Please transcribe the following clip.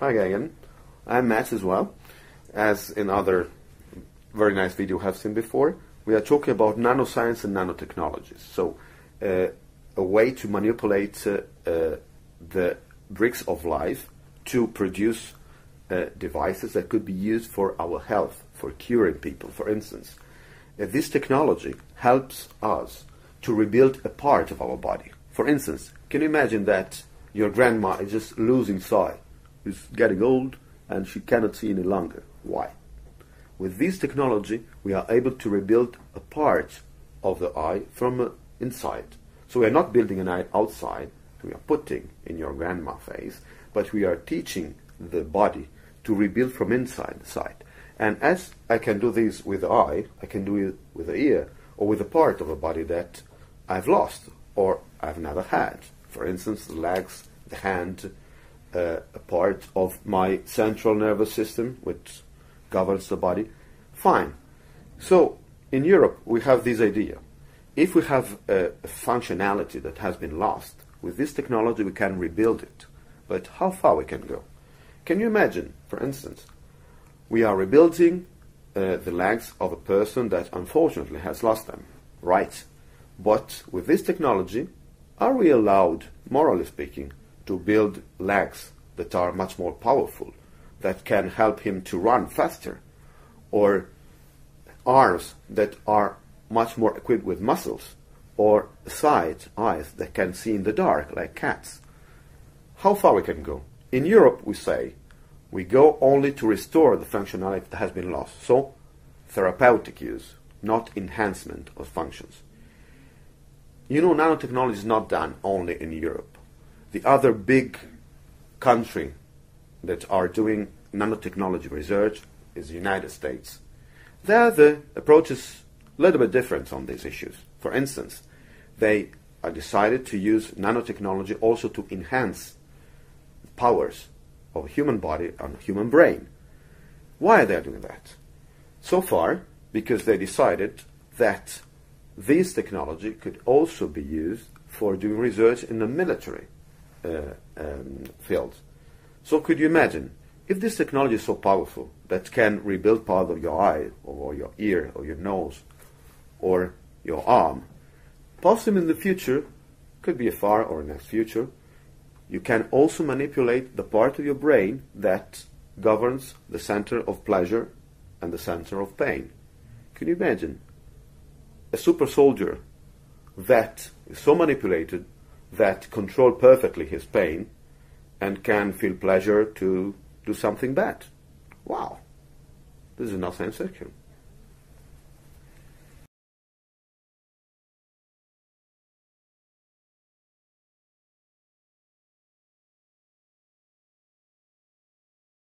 Hi again. I'm Matt as well. As in other very nice video you have seen before, we are talking about nanoscience and nanotechnologies. So, a way to manipulate the bricks of life to produce devices that could be used for our health, for curing people, for instance. This technology helps us to rebuild a part of our body. For instance, can you imagine that your grandma is just losing sight, is getting old, and she cannot see any longer? Why? With this technology, we are able to rebuild a part of the eye from inside. So we are not building an eye outside, we are putting in your grandma face, but we are teaching the body to rebuild from inside the side. And as I can do this with the eye, I can do it with the ear, or with a part of the body that I've lost, or I've never had. For instance, the legs, the hand, a part of my central nervous system, which governs the body. Fine. So, in Europe, we have this idea. If we have a functionality that has been lost, with this technology we can rebuild it. But how far we can go? Can you imagine, for instance, we are rebuilding the legs of a person that unfortunately has lost them. Right. But with this technology, are we allowed, morally speaking, to build legs that are much more powerful, that can help him to run faster, or arms that are much more equipped with muscles, or eyes that can see in the dark like cats? How far we can go? In Europe, we say, we go only to restore the functionality that has been lost. So, therapeutic use, not enhancement of functions. You know, nanotechnology is not done only in Europe. The other big country that are doing nanotechnology research is the United States. There the approach is a little bit different on these issues. For instance, they are decided to use nanotechnology also to enhance powers of human body and human brain. Why are they doing that? So far, because they decided that this technology could also be used for doing research in the military field. So could you imagine, if this technology is so powerful that can rebuild part of your eye, or your ear, or your nose, or your arm, possibly in the future, could be a far or next future, you can also manipulate the part of your brain that governs the center of pleasure and the center of pain. Can you imagine a super soldier that is so manipulated that controls perfectly his pain and can feel pleasure to do something bad? Wow, this is not science fiction.